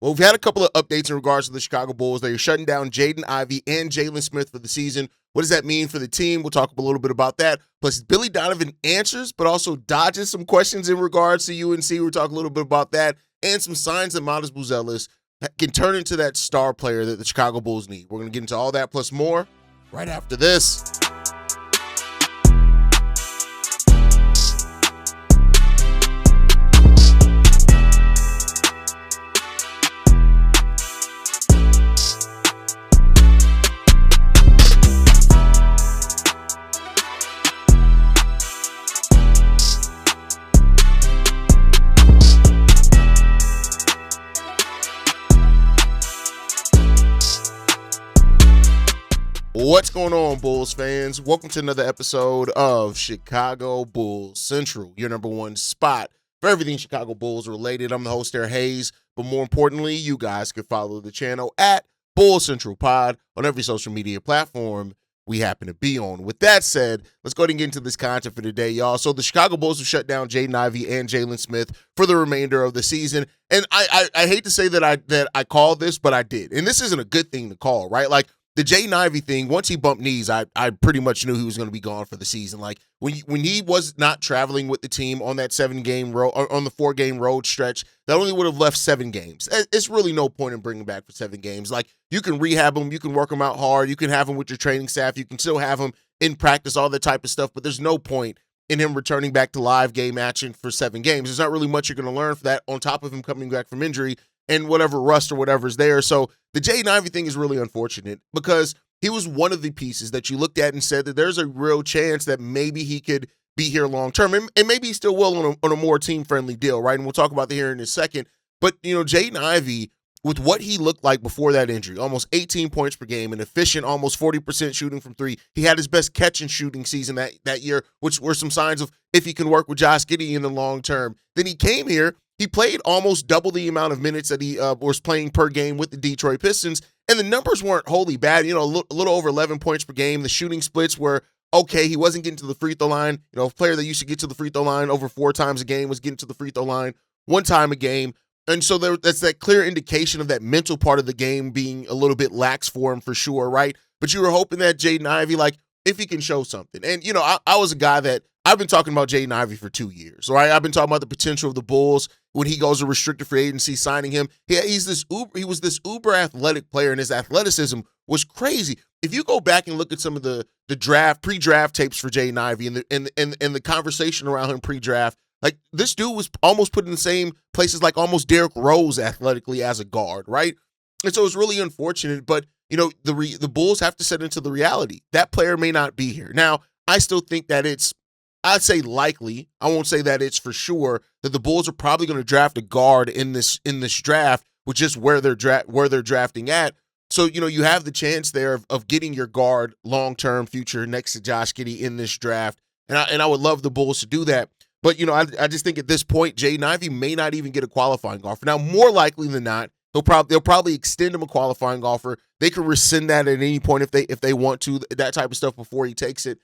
Well, we've had a couple of updates in regards to the Chicago Bulls. They're shutting down Jaden Ivey and Jalen Smith for the season. What does that mean for the team? We'll talk a little bit about that. Plus, Billy Donovan answers, but also dodges some questions in regards to UNC. We'll talk a little bit about that and some signs that Miles Buzelis can turn into that star player that the Chicago Bulls need. We're going to get into all that plus more right after this. What's going on, Bulls fans? Welcome to another episode of Chicago Bulls Central, your number one spot for everything Chicago Bulls related. I'm the host, Eric Hayes, but more importantly, you guys can follow the channel at Bulls Central Pod on every social media platform we happen to be on. With that said, let's go ahead and get into this content for today, y'all. So the Chicago Bulls have shut down Jaden Ivey and Jalen Smith for the remainder of the season. And I hate to say that I called this, but I did. And this isn't a good thing to call, right? Like, the Jaden Ivey thing, once he bumped knees, I pretty much knew he was going to be gone for the season. Like, when he was not traveling with the team on that 7-game road, on the 4-game road stretch, that only would have left 7 games. It's really no point in bringing him back for 7 games. Like, you can rehab him, you can work him out hard, you can have him with your training staff, you can still have him in practice, all that type of stuff, but there's no point in him returning back to live game action for 7 games. There's not really much you're going to learn for that on top of him coming back from injury and whatever rust or whatever's there. So the Jaden Ivey thing is really unfortunate because he was one of the pieces that you looked at and said that there's a real chance that maybe he could be here long term, and maybe he still will on a more team-friendly deal, right? And we'll talk about that here in a second. But, you know, Jaden Ivey, with what he looked like before that injury, almost 18 points per game, an efficient, almost 40% shooting from three. He had his best catch and shooting season that year, which were some signs of if he can work with Josh Giddey in the long term. Then he came here. He played almost double the amount of minutes that he was playing per game with the Detroit Pistons, and the numbers weren't wholly bad. You know, a little over 11 points per game. The shooting splits were okay. He wasn't getting to the free throw line. You know, a player that used to get to the free throw line over 4 times a game was getting to the free throw line 1 time a game. And so that's that clear indication of that mental part of the game being a little bit lax for him for sure, right? But you were hoping that Jaden Ivey, like, if he can show something. And, you know, I was a guy that I've been talking about Jaden Ivey for 2 years, right? I've been talking about the potential of the Bulls when he goes to restricted free agency, signing him. He was this uber athletic player, and his athleticism was crazy. If you go back and look at some of the pre-draft tapes for Jaden Ivey and the conversation around him pre-draft, like, this dude was almost put in the same places like almost Derrick Rose athletically as a guard, right? And so it's really unfortunate, but, you know, the Bulls have to set into the reality. That player may not be here. Now, I still think that I'd say likely, I won't say that it's for sure, that the Bulls are probably going to draft a guard in this draft, which is where they're drafting at. So, you know, you have the chance there of getting your guard long-term future next to Josh Giddey in this draft. And I would love the Bulls to do that. But, you know, I just think at this point, Jaden Ivey may not even get a qualifying offer. Now, more likely than not, they'll probably extend him a qualifying offer. They can rescind that at any point if they want to, that type of stuff before he takes it.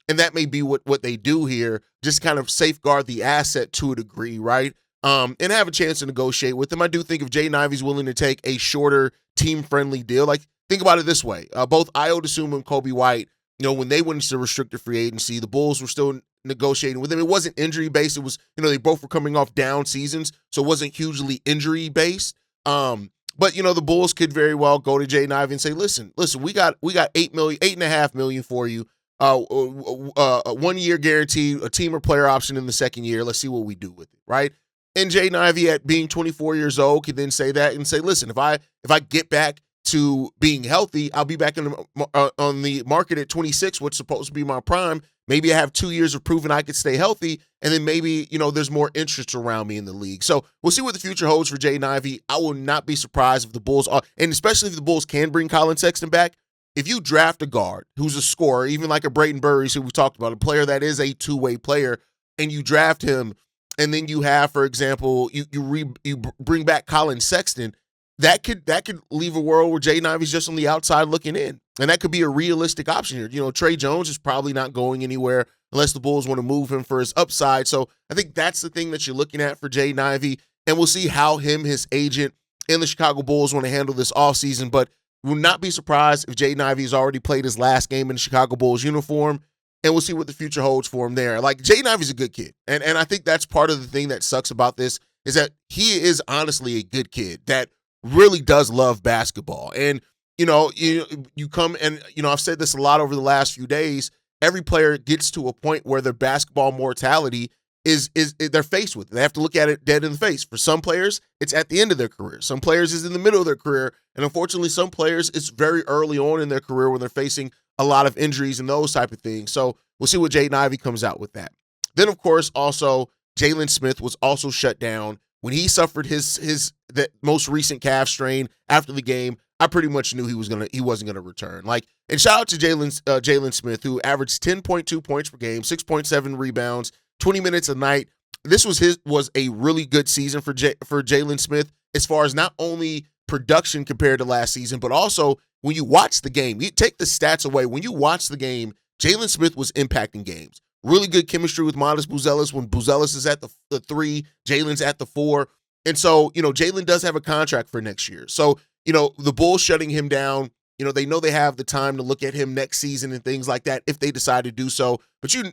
And that may be what they do here, just kind of safeguard the asset to a degree, right? And have a chance to negotiate with him. I do think if Jaden Ivey's willing to take a shorter, team-friendly deal, like, think about it this way. Both Ayo Dosunmu and Kobe White, you know, when they went into restricted free agency, the Bulls were still negotiating with them. It wasn't injury-based. It was, you know, they both were coming off down seasons, so it wasn't hugely injury-based. But, you know, the Bulls could very well go to Jaden Ivey and say, listen, we got $8.5 million for you. 1 year guaranteed, a team or player option in the second year. Let's see what we do with it, right? And Jaden Ivey, at being 24 years old, could then say that and say, listen, if I get back to being healthy, I'll be back on the market at 26, what's supposed to be my prime. Maybe I have 2 years of proving I could stay healthy, and then maybe, you know, there's more interest around me in the league. So we'll see what the future holds for Jaden Ivey. I will not be surprised if the Bulls are, and especially if the Bulls can bring Colin Sexton back. If you draft a guard who's a scorer, even like a Brayden Burris, who we talked about, a player that is a two-way player, and you draft him, and then you have, for example, you bring back Colin Sexton, that could leave a world where Jaden Ivey's just on the outside looking in, and that could be a realistic option here. You know, Trey Jones is probably not going anywhere unless the Bulls want to move him for his upside. So I think that's the thing that you're looking at for Jaden Ivey, and we'll see how his agent and the Chicago Bulls want to handle this offseason, but will not be surprised if Jaden Ivey has already played his last game in the Chicago Bulls uniform, and we'll see what the future holds for him there. Like, Jaden Ivey's a good kid, and I think that's part of the thing that sucks about this is that he is honestly a good kid that really does love basketball. And, you come and, I've said this a lot over the last few days, every player gets to a point where their basketball mortality is they're faced with. They have to look at it dead in the face. For some players, it's at the end of their career. Some players is in the middle of their career. And unfortunately, some players, it's very early on in their career when they're facing a lot of injuries and those type of things. So we'll see what Jaden Ivey comes out with that. Then, of course, also, Jalen Smith was also shut down. When he suffered that most recent calf strain after the game, I pretty much knew he wasn't gonna return. Like, and shout out to Jalen Smith, who averaged 10.2 points per game, 6.7 rebounds, 20 minutes a night. This was a really good season for Jalen Smith as far as not only production compared to last season, but also when you watch the game. You take the stats away. When you watch the game, Jalen Smith was impacting games. Really good chemistry with Modest Buzelis when Buzelis is at the 3, Jalen's at the 4. And so, Jalen does have a contract for next year. So, the Bulls shutting him down, they know they have the time to look at him next season and things like that if they decide to do so. But you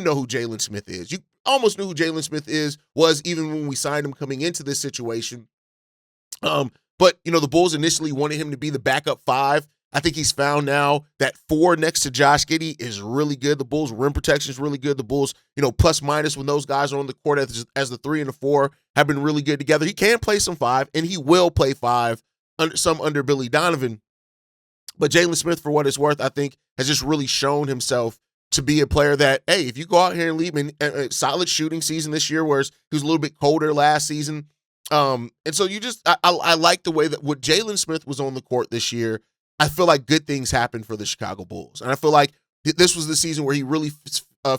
know who Jalen Smith is. You almost knew who Jalen Smith was even when we signed him coming into this situation. But, the Bulls initially wanted him to be the backup 5. I think he's found now that 4 next to Josh Giddey is really good. The Bulls' rim protection is really good. The Bulls, plus minus when those guys are on the court as the 3 and the 4 have been really good together. He can play some 5, and he will play 5 under Billy Donovan. But Jalen Smith, for what it's worth, I think has just really shown himself to be a player that, hey, if you go out here and leave him in a solid shooting season this year, whereas he was a little bit colder last season. And so I like the way that what Jalen Smith was on the court this year. I feel like good things happened for the Chicago Bulls. And I feel like this was the season where he really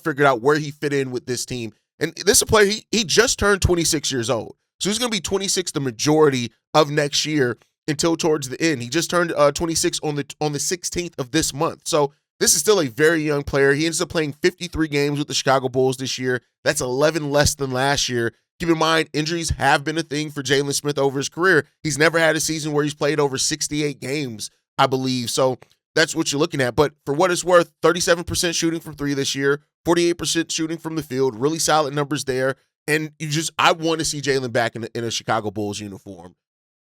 figured out where he fit in with this team. And this is a player, he just turned 26 years old. So he's going to be 26 the majority of next year until towards the end. He just turned 26 on the 16th of this month. So this is still a very young player. He ends up playing 53 games with the Chicago Bulls this year. That's 11 less than last year. Keep in mind, injuries have been a thing for Jalen Smith over his career. He's never had a season where he's played over 68 games, I believe. So that's what you're looking at. But for what it's worth, 37% shooting from 3 this year, 48% shooting from the field, really solid numbers there. And I want to see Jalen back in a Chicago Bulls uniform.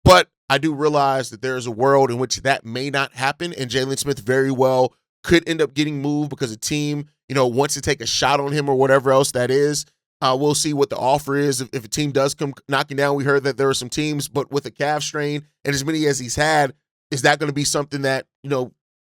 But I do realize that there is a world in which that may not happen, and Jalen Smith very well could end up getting moved because a team, wants to take a shot on him or whatever else that is. We'll see what the offer is. If a team does come knocking down, we heard that there are some teams, but with a calf strain and as many as he's had, is that going to be something that,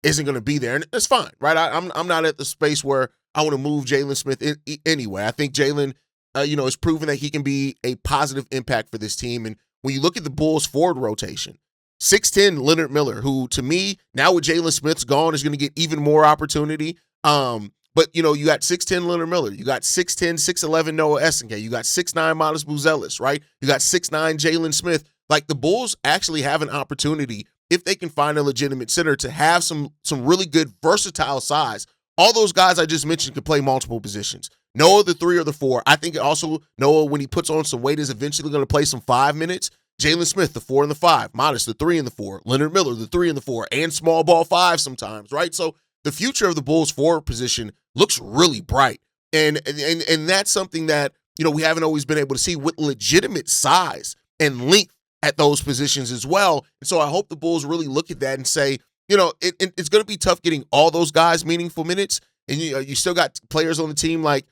isn't going to be there? And that's fine, right? I'm not at the space where I want to move Jalen Smith anyway. I think Jalen, has proven that he can be a positive impact for this team. And when you look at the Bulls forward rotation, 6'10" Leonard Miller, who to me, now with Jalen Smith's gone, is going to get even more opportunity. But, you got 6'10" Leonard Miller. You got 6'10", 6'11" Noah Essenke. You got 6'9" Modest Buzelis, right? You got 6'9" Jalen Smith. Like, the Bulls actually have an opportunity, if they can find a legitimate center, to have some really good versatile size. All those guys I just mentioned can play multiple positions. Noah, the 3 or the 4. I think also Noah, when he puts on some weight, is eventually going to play some 5 minutes. Jalen Smith, the 4 and the 5. Modest, the 3 and the 4. Leonard Miller, the 3 and the 4. And small ball 5 sometimes, right? So the future of the Bulls forward position looks really bright. And that's something that, we haven't always been able to see with legitimate size and length at those positions as well. And so I hope the Bulls really look at that and say, it's going to be tough getting all those guys meaningful minutes. And you still got players on the team like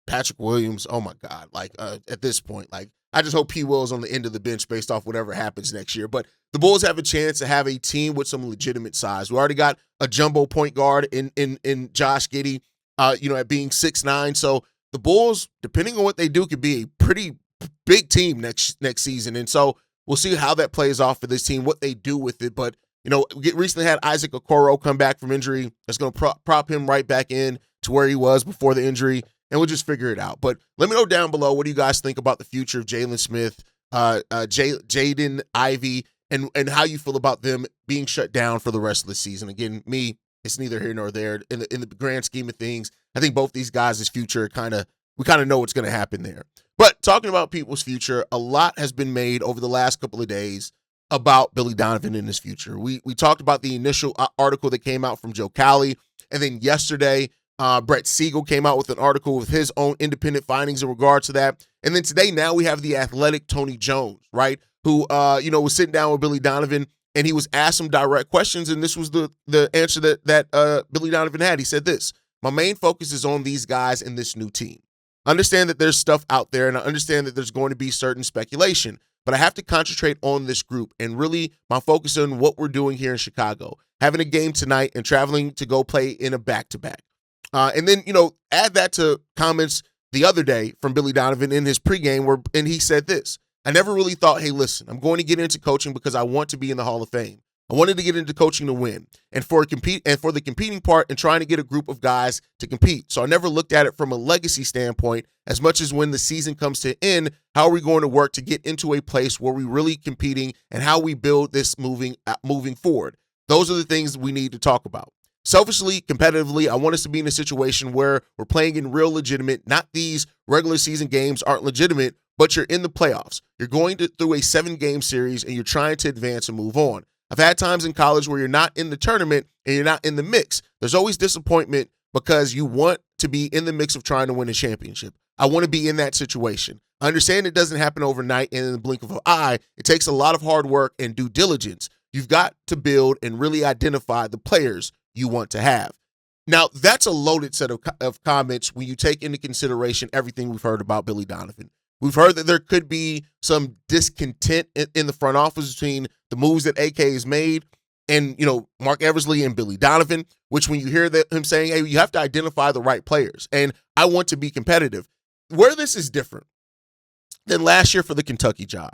Patrick Williams. Oh my God. At this point, I just hope P. Will is on the end of the bench based off whatever happens next year. But the Bulls have a chance to have a team with some legitimate size. We already got a jumbo point guard in Josh Giddey, at being 6'9". So the Bulls, depending on what they do, could be a pretty big team next season. And so we'll see how that plays off for this team, what they do with it. But, we recently had Isaac Okoro come back from injury. That's going to prop him right back in to where he was before the injury. And we'll just figure it out. But let me know down below, what do you guys think about the future of Jalen Smith, Jaden Ivey, and how you feel about them being shut down for the rest of the season? Again, it's neither here nor there. In the grand scheme of things, I think both these guys' future we kind of know what's going to happen there. But talking about people's future, a lot has been made over the last couple of days about Billy Donovan and his future. We talked about the initial article that came out from Joe Cowley, and then yesterday, Brett Siegel came out with an article with his own independent findings in regards to that. And then today, now we have the athletic Tony Jones, right, who was sitting down with Billy Donovan, and he was asked some direct questions, and this was the answer that Billy Donovan had. He said this: "My main focus is on these guys and this new team. I understand that there's stuff out there, and I understand that there's going to be certain speculation, but I have to concentrate on this group, and really my focus on what we're doing here in Chicago, having a game tonight and traveling to go play in a back-to-back." And then, add that to comments the other day from Billy Donovan in his pregame and he said this: "I never really thought, hey, listen, I'm going to get into coaching because I want to be in the Hall of Fame. I wanted to get into coaching to win and for the competing part and trying to get a group of guys to compete. So I never looked at it from a legacy standpoint as much as when the season comes to an end, how are we going to work to get into a place where we're really competing and how we build this moving forward. Those are the things we need to talk about. Selfishly, competitively, I want us to be in a situation where we're playing in real legitimate, not these regular season games aren't legitimate, but you're in the playoffs. You're going through a 7-game series and you're trying to advance and move on. I've had times in college where you're not in the tournament and you're not in the mix. There's always disappointment because you want to be in the mix of trying to win a championship. I want to be in that situation. I understand it doesn't happen overnight and in the blink of an eye. It takes a lot of hard work and due diligence. You've got to build and really identify the players you want to have. Now, that's a loaded set of comments when you take into consideration everything we've heard about Billy Donovan. We've heard that there could be some discontent in the front office between the moves that AK has made and, Mark Eversley and Billy Donovan, which when you hear him saying, hey, you have to identify the right players, and I want to be competitive. Where this is different than last year for the Kentucky job.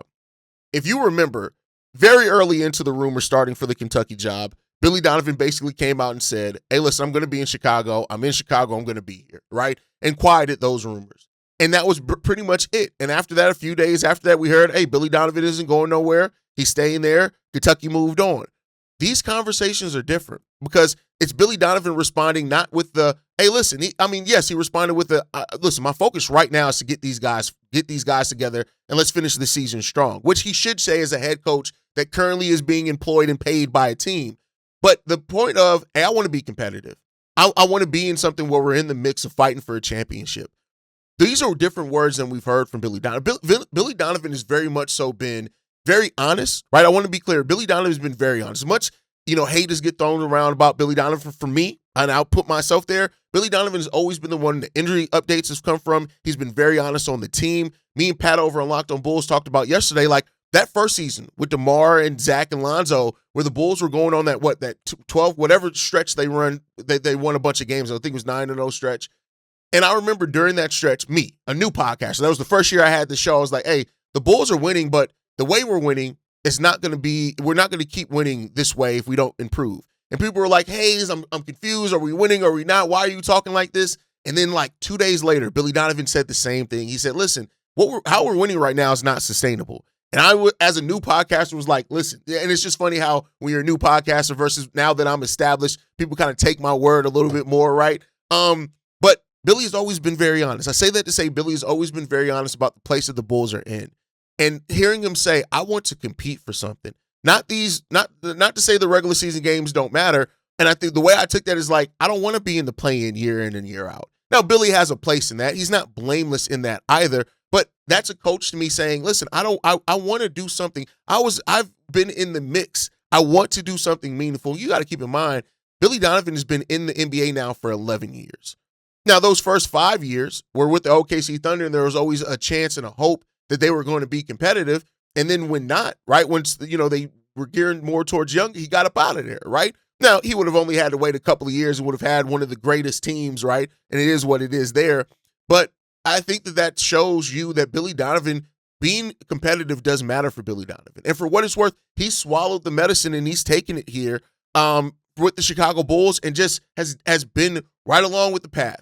If you remember, very early into the rumor starting for the Kentucky job, Billy Donovan basically came out and said, hey, listen, I'm going to be in Chicago. I'm in Chicago. I'm going to be here, right? And quieted those rumors. And that was pretty much it. And after that, a few days after that, we heard, hey, Billy Donovan isn't going nowhere. He's staying there. Kentucky moved on. These conversations are different because it's Billy Donovan responding not with the, hey, listen, yes, he responded with the, listen, my focus right now is to get these guys together and let's finish the season strong, which he should say as a head coach that currently is being employed and paid by a team. But the point of, hey, I want to be competitive. I want to be in something where we're in the mix of fighting for a championship. These are different words than we've heard from Billy Donovan. Billy Donovan has very much so been very honest, right? I want to be clear. Billy Donovan has been very honest. As much, haters get thrown around about Billy Donovan for me, and I'll put myself there. Billy Donovan has always been the one the injury updates have come from. He's been very honest on the team. Me and Pat over on Locked on Bulls talked about yesterday, like that first season with DeMar and Zach and Lonzo, where the Bulls were going on that 12, whatever stretch they run, they won a bunch of games. I think it was 9-0 stretch. And I remember during that stretch, me, a new podcaster, that was the first year I had the show. I was like, hey, the Bulls are winning, but the way we're winning is we're not going to keep winning this way if we don't improve. And people were like, hey, I'm confused. Are we winning? Are we not? Why are you talking like this? And then 2 days later, Billy Donovan said the same thing. He said, listen, how we're winning right now is not sustainable. And I, as a new podcaster, was like, listen, and it's just funny how when you're a new podcaster versus now that I'm established, people kind of take my word a little bit more, right? But Billy has always been very honest. I say that to say Billy has always been very honest about the place that the Bulls are in. And hearing him say, I want to compete for something. Not to say the regular season games don't matter. And I think the way I took that is I don't want to be in the play-in year in and year out. Now, Billy has a place in that. He's not blameless in that either. But that's a coach to me saying, listen, I want to do something. I've been in the mix. I want to do something meaningful. You got to keep in mind, Billy Donovan has been in the NBA now for 11 years. Now, those first 5 years were with the OKC Thunder, and there was always a chance and a hope that they were going to be competitive. And then when not, right, once they were gearing more towards young, he got up out of there, right? Now, he would have only had to wait a couple of years and would have had one of the greatest teams, right? And it is what it is there. But I think that shows you that Billy Donovan, being competitive does matter for Billy Donovan. And for what it's worth, he swallowed the medicine and he's taken it here with the Chicago Bulls and just has been right along with the path.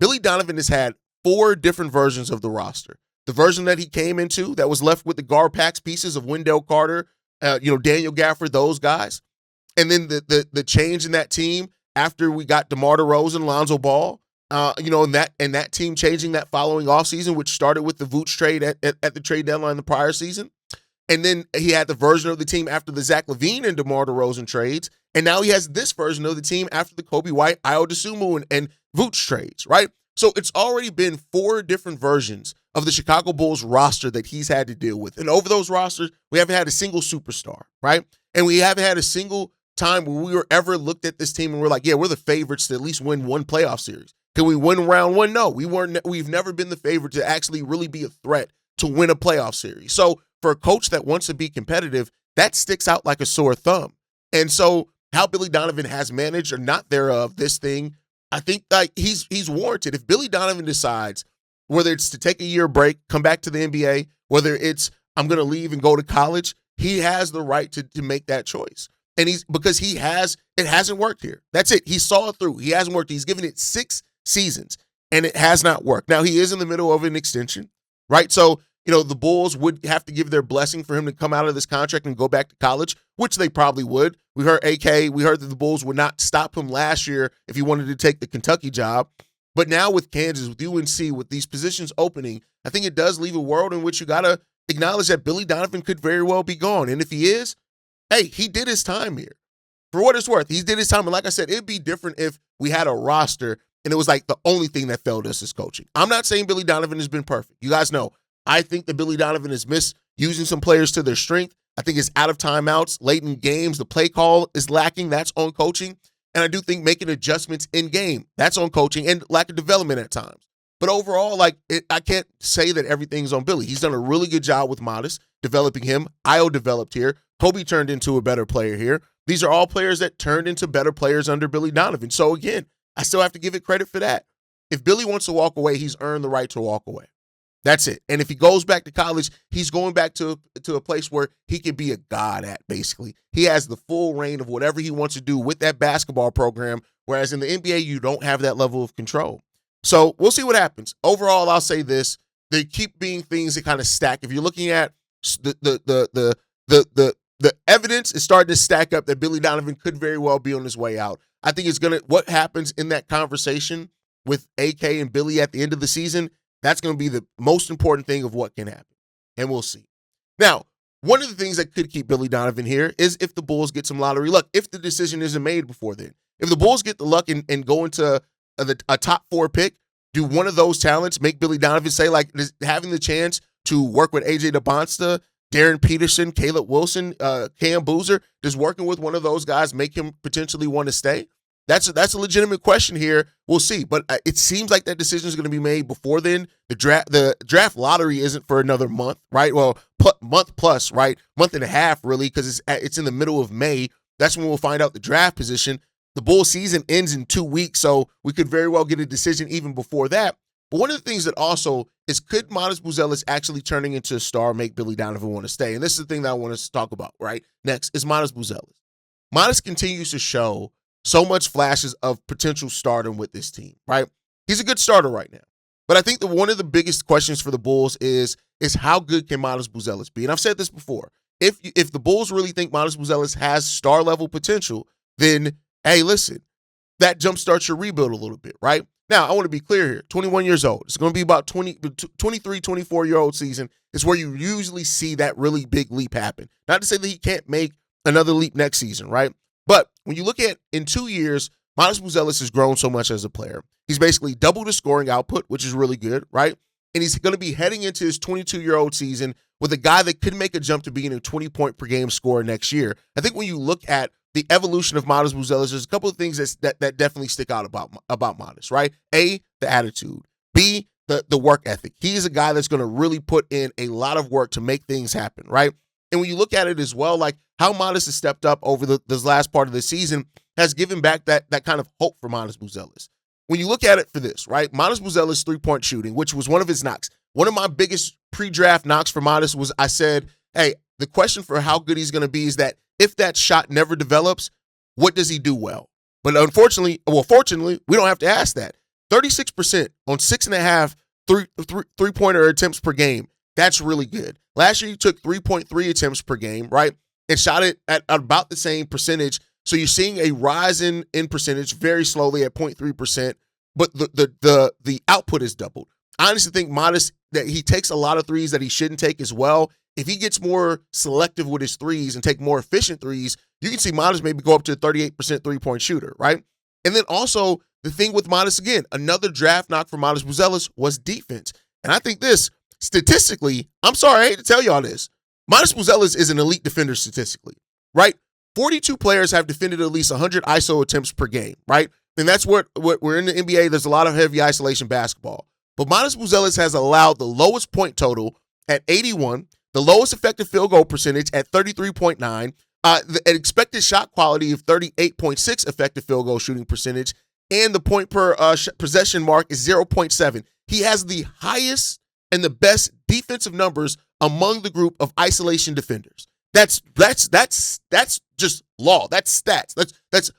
Billy Donovan has had 4 different versions of the roster. The version that he came into that was left with the Garpax pieces of Wendell Carter, Daniel Gafford, those guys. And then the change in that team after we got DeMar DeRozan, Lonzo Ball, And that team changing that following offseason, which started with the Vooch trade at the trade deadline the prior season. And then he had the version of the team after the Zach LaVine and DeMar DeRozan trades. And now he has this version of the team after the Kobe White, Ayo Dosunmu, and Vooch trades, right? So it's already been 4 different versions of the Chicago Bulls roster that he's had to deal with. And over those rosters, we haven't had a single superstar, right? And we haven't had a single time where we were ever looked at this team and we're like, yeah, we're the favorites to at least win one playoff series. Can we win round one? No, we've never been the favorite to actually really be a threat to win a playoff series. So for a coach that wants to be competitive, that sticks out like a sore thumb. And so how Billy Donovan has managed or not thereof this thing, I think like he's warranted. If Billy Donovan decides whether it's to take a year break, come back to the NBA, whether it's I'm going to leave and go to college, he has the right to make that choice. And it hasn't worked here. That's it. He saw it through. He hasn't worked. He's given it 6 seasons and it has not worked. Now he is in the middle of an extension, right? So, the Bulls would have to give their blessing for him to come out of this contract and go back to college, which they probably would. We heard that the Bulls would not stop him last year if he wanted to take the Kentucky job. But now with Kansas, with UNC, with these positions opening, I think it does leave a world in which you got to acknowledge that Billy Donovan could very well be gone. And if he is, hey, he did his time here. For what it's worth, he did his time. And like I said, it'd be different if we had a roster and it was like the only thing that failed us is coaching. I'm not saying Billy Donovan has been perfect. You guys know, I think that Billy Donovan has missed using some players to their strength. I think it's out of timeouts, late in games. The play call is lacking. That's on coaching. And I do think making adjustments in game, that's on coaching and lack of development at times. But overall, I can't say that everything's on Billy. He's done a really good job with Modest, developing him. Ayo developed here. Kobe turned into a better player here. These are all players that turned into better players under Billy Donovan. So again, I still have to give it credit for that. If Billy wants to walk away, he's earned the right to walk away. That's it. And if he goes back to college, he's going back to a place where he can be a god at, basically. He has the full reign of whatever he wants to do with that basketball program, whereas in the NBA, you don't have that level of control. So we'll see what happens. Overall, I'll say this. They keep being things that kind of stack. If you're looking at the evidence is starting to stack up that Billy Donovan could very well be on his way out. I think what happens in that conversation with AK and Billy at the end of the season, that's going to be the most important thing of what can happen. And we'll see. Now, one of the things that could keep Billy Donovan here is if the Bulls get some lottery luck, if the decision isn't made before then. If the Bulls get the luck and go into a top 4 pick, do one of those talents make Billy Donovan say, like, having the chance to work with AJ DeBonsta, Darren Peterson, Caleb Wilson, Cam Boozer, does working with one of those guys make him potentially want to stay? That's a legitimate question here. We'll see. But it seems like that decision is going to be made before then. The draft lottery isn't for another month, right? Well, month plus, right? Month and a half, really, because it's in the middle of May. That's when we'll find out the draft position. The Bull season ends in 2 weeks, so we could very well get a decision even before that. But one of the things that also is, could Modest Buzelis actually turning into a star make Billy Donovan want to stay? And this is the thing that I want us to talk about, right? Next is Modest Buzelis. Modest continues to show so much flashes of potential stardom with this team, right? He's a good starter right now. But I think that one of the biggest questions for the Bulls is how good can Modest Buzelis be? And I've said this before. If the Bulls really think Modest Buzelis has star-level potential, then, hey, listen, that jumpstarts your rebuild a little bit, right? Now, I want to be clear here. 21 years old. It's going to be about 23, 24-year-old season is where you usually see that really big leap happen. Not to say that he can't make another leap next season, right? But when you look at in 2 years, Modest Buzelis has grown so much as a player. He's basically doubled his scoring output, which is really good, right? And he's going to be heading into his 22-year-old season with a guy that could make a jump to being a 20-point-per-game scorer next year. I think when you look at the evolution of Modest Buzelis, there's a couple of things that definitely stick out about Modest, right? A, the attitude. B, the work ethic. He is a guy that's going to really put in a lot of work to make things happen, right? And when you look at it as well, like how Modest has stepped up over this last part of the season has given back that kind of hope for Modest Buzelis. When you look at it for this, right, Modest Buzelis' three-point shooting, which was one of his knocks. One of my biggest pre-draft knocks for Modest was I said, hey, the question for how good he's going to be is that if that shot never develops, what does he do well? But fortunately, we don't have to ask that. 36% on 6.5 three-pointer attempts per game. That's really good. Last year, he took 3.3 attempts per game, right, and shot it at about the same percentage. So you're seeing a rise in percentage very slowly at 0.3%. but the output is doubled. I honestly think Modest, that he takes a lot of threes that he shouldn't take as well. If he gets more selective with his threes and take more efficient threes, you can see Modest maybe go up to a 38% three-point shooter, right? And then also the thing with Modest, again, another draft knock for Modest Buzelis was defense. And I think this, statistically, I'm sorry, I hate to tell y'all this, Modest Buzelis is an elite defender statistically, right? 42 players have defended at least 100 ISO attempts per game, right? And that's what we're in the NBA. There's a lot of heavy isolation basketball. But Modest Buzelis has allowed the lowest point total at 81, the lowest effective field goal percentage at 33.9, an expected shot quality of 38.6 effective field goal shooting percentage, and the point per possession mark is 0.7. He has the highest and the best defensive numbers among the group of isolation defenders. That's just law. That's stats. That's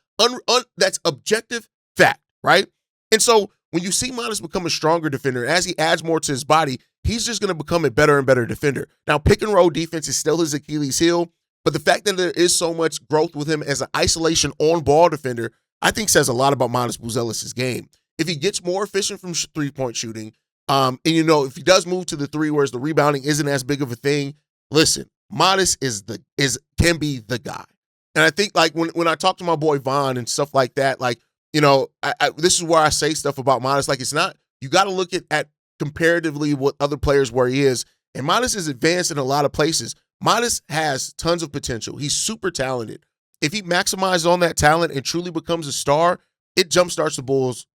objective fact, right? And so when you see Modest become a stronger defender, as he adds more to his body, he's just going to become a better and better defender. Now, pick and roll defense is still his Achilles heel, but the fact that there is so much growth with him as an isolation on-ball defender, I think says a lot about Modest Buzelis' game. If he gets more efficient from three-point shooting, and if he does move to the three, whereas the rebounding isn't as big of a thing, listen, Modest can be the guy. And I think like when I talk to my boy Vaughn and stuff like that, like, this is where I say stuff about Modest. Like, it's not, you got to look at comparatively what other players where he is. And Modest is advanced in a lot of places. Modest has tons of potential. He's super talented. If he maximizes on that talent and truly becomes a star, it jumpstarts the Bulls'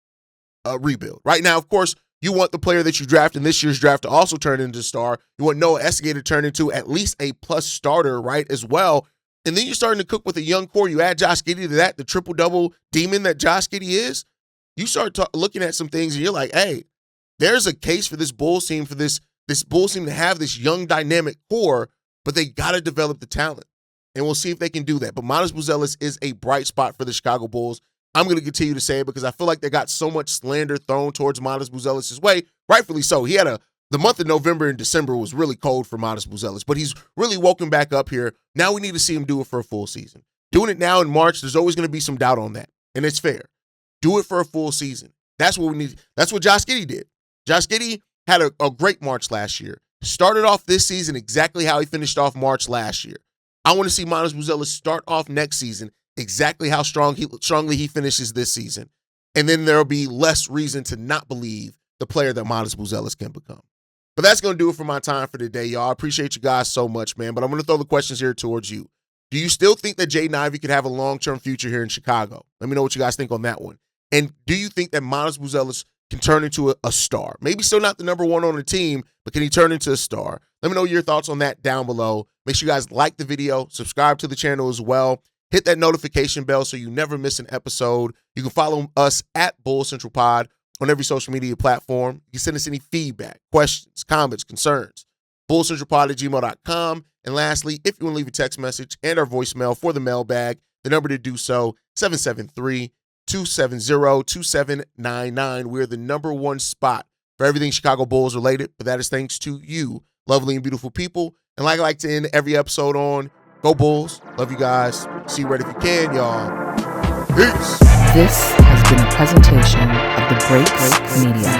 rebuild. Right now, of course, you want the player that you draft in this year's draft to also turn into a star. You want Noah Escagay to turn into at least a plus starter, right, as well. And then you're starting to cook with a young core. You add Josh Giddey to that, the triple-double demon that Josh Giddey is. You start looking at some things and you're like, hey, there's a case for this Bulls team, this Bulls team to have this young dynamic core, but they got to develop the talent. And we'll see if they can do that. But Modest Buzelis is a bright spot for the Chicago Bulls. I'm going to continue to say it because I feel like they got so much slander thrown towards Modest Buzelis' way, rightfully so. He had the month of November and December was really cold for Modest Buzelis, but he's really woken back up here. Now we need to see him do it for a full season. Doing it now in March, there's always going to be some doubt on that, and it's fair. Do it for a full season. That's what we need. That's what Josh Giddey did. Josh Giddey had a great March last year. Started off this season exactly how he finished off March last year. I want to see Modest Buzelis start off next season exactly how strongly he finishes this season. And then there'll be less reason to not believe the player that Modest Buzelis can become. But that's going to do it for my time for today, y'all. I appreciate you guys so much, man. But I'm going to throw the questions here towards you. Do you still think that Jaden Ivey could have a long-term future here in Chicago? Let me know what you guys think on that one. And do you think that Modest Buzelis can turn into a star? Maybe still not the number one on the team, but can he turn into a star? Let me know your thoughts on that down below. Make sure you guys like the video, subscribe to the channel as well. Hit that notification bell so you never miss an episode. You can follow us at Bull Central Pod on every social media platform. You can send us any feedback, questions, comments, concerns. bullcentralpod@gmail.com. And lastly, if you want to leave a text message and our voicemail for the mailbag, the number to do so, 773-270-2799. We're the number one spot for everything Chicago Bulls related, but that is thanks to you, lovely and beautiful people. And like I like to end every episode on, go Bulls. Love you guys. See you right if you can, y'all. Peace. This has been a presentation of the Break Media.